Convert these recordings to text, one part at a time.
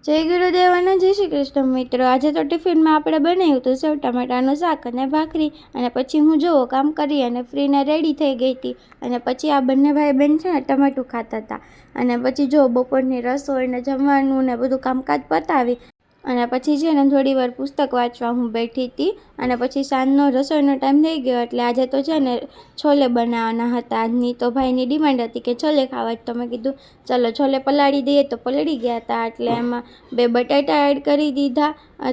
જય ગુરુદેવ અને જય શ્રી કૃષ્ણ મિત્રો। આજે તો ટિફિનમાં આપણે બનાવ્યું હતું સેવ ટમાટાનું શાક અને ભાખરી। અને પછી હું જુઓ કામ કરી અને ફ્રીને રેડી થઈ ગઈ હતી। અને પછી આ બંને ભાઈ બહેન છે ને ટમેટું ખાતા હતા। અને પછી જો બપોરની રસોઈ ને જમવાનું ને બધું કામકાજ પતાવી અને પછી છે ને થોડી વાર પુસ્તક વાંચવા હું બેઠી હતી। અને પછી સાંજનો રસોઈનો ટાઈમ થઈ ગયો એટલે આજે તો છે ને છોલે બનાવવાના હતા। આજની તો ભાઈની ડિમાન્ડ હતી કે છોલે ખાવા, તો મેં કીધું ચલો છોલે પલાળી દઈએ, તો પલળી ગયા હતા એટલે એમાં 2 બટાટા એડ કરી દીધા,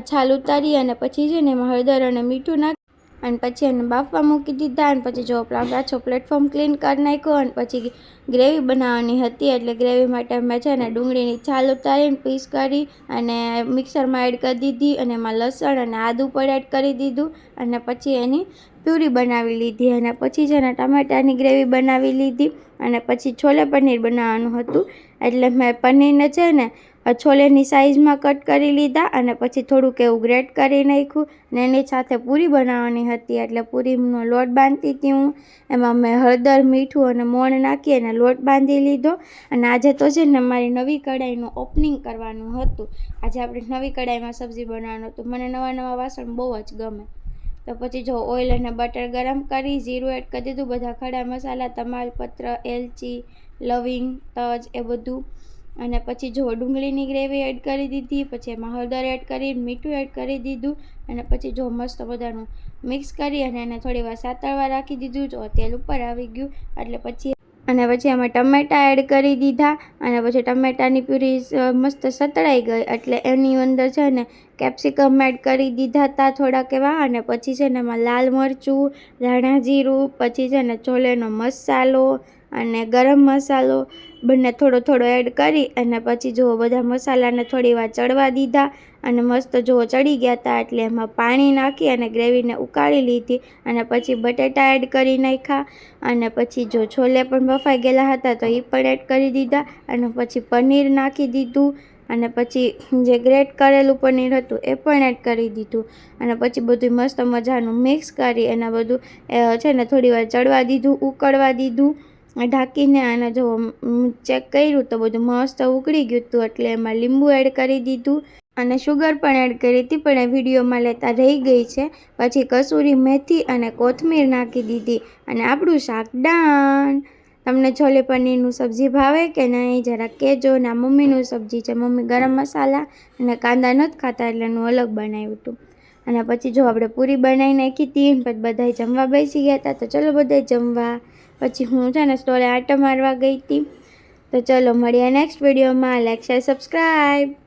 છાલ ઉતારી અને પછી છે ને એમાં હળદર અને મીઠું નાખી અને પછી એને બાફવા મૂકી દીધા। અને પછી જો પાછો પ્લેટફોર્મ ક્લીન કરી નાખ્યો અને પછી ગ્રેવી બનાવવાની હતી એટલે ગ્રેવી માટે મેં છે ને ડુંગળીની છાલ ઉતારીને પીસ કરી અને મિક્સરમાં એડ કરી દીધી અને એમાં લસણ અને આદું પણ એડ કરી દીધું અને પછી એની પ્યુરી બનાવી લીધી। અને પછી છે ને ટમેટાની ગ્રેવી બનાવી લીધી અને પછી છોલે પનીર બનાવવાનું હતું એટલે મેં પનીરને છે ને છોલેની સાઈઝમાં કટ કરી લીધા અને પછી થોડુંક એવું ગ્રેટ કરી નાખ્યું અને એની સાથે પૂરી બનાવવાની હતી એટલે પૂરીનો લોટ બાંધતી હતી હું। એમાં મેં હળદર, મીઠું અને મોણ નાખી અને લોટ બાંધી લીધો। અને આજે તો છે ને મારી નવી કઢાઈનું ઓપનિંગ કરવાનું હતું। આજે આપણે નવી કઢાઈમાં સબ્જી બનાવવાનું હતું। મને નવા વાસણ બહુ જ ગમે। તો પછી જો ઓઇલ અને બટર ગરમ કરી જીરું એડ કરી દીધું, બધા ખડા મસાલા, તમાલપત્ર, એલચી, લવિંગ, તજ એ બધું। અને પછી જો ડુંગળીની ગ્રેવી એડ કરી દીધી, પછી એમાં હળદર એડ કરી, મીઠું એડ કરી દીધું અને પછી જો મસ્ત બધાનું મિક્સ કરી અને એને થોડી વાર સાતળવા રાખી દીધું। જો તેલ ઉપર આવી ગયું એટલે પછી એમાં ટમેટાં એડ કરી દીધા અને પછી ટમેટાની પ્યુરી મસ્ત સતળાઈ ગઈ એટલે એની અંદર છે ને કેપ્સિકમ એડ કરી દીધા હતા થોડાક એવા। અને પછી છે ને એમાં લાલ મરચું, ધાણા જીરું, પછી છે ને છોલેનો મસાલો અને ગરમ મસાલો બંને થોડો એડ કરી અને પછી જુઓ બધા મસાલાને થોડી વાર ચડવા દીધા અને મસ્ત જુઓ ચડી ગયા હતા એટલે એમાં પાણી નાખી અને ગ્રેવીને ઉકાળી લીધી અને પછી બટેટા એડ કરી નાખ્યા અને પછી જો છોલે પણ બફાઈ ગયેલા હતા તો એ પણ એડ કરી દીધા અને પછી પનીર નાખી દીધું અને પછી જે ગ્રેટ કરેલું પનીર હતું એ પણ એડ કરી દીધું અને પછી બધું મસ્ત મજાનું મિક્સ કરી અને બધું છે ને થોડી વાર ચડવા દીધું, ઉકળવા દીધું ઢાંકીને। અને જો ચેક કર્યું તો બધું મસ્ત ઉકળી ગયું હતું એટલે એમાં લીંબુ એડ કરી દીધું અને શુગર પણ એડ કરી હતી પણ એ વિડીયોમાં લેતા રહી ગઈ છે। પછી કસૂરી મેથી અને કોથમીર નાખી દીધી અને આપણું શાક ડન। તમને છોલે પનીરનું સબ્જી ભાવે કે નહીં જરા કહેજો। ને આ મમ્મીનું સબ્જી છે, મમ્મી ગરમ મસાલા અને કાંદા નથી ખાતા એટલે એનું અલગ બનાવ્યું હતું। અને પછી જો આપણે પૂરી બનાવી નાખી હતી પછી બધાય જમવા બેસી ગયા હતા। તો ચલો બધાય જમવા। પછી હું છે ને સ્ટોરે આંટો મારવા ગઈ હતી। તો ચલો મળીએ નેક્સ્ટ વિડીયોમાં। Like, share, subscribe.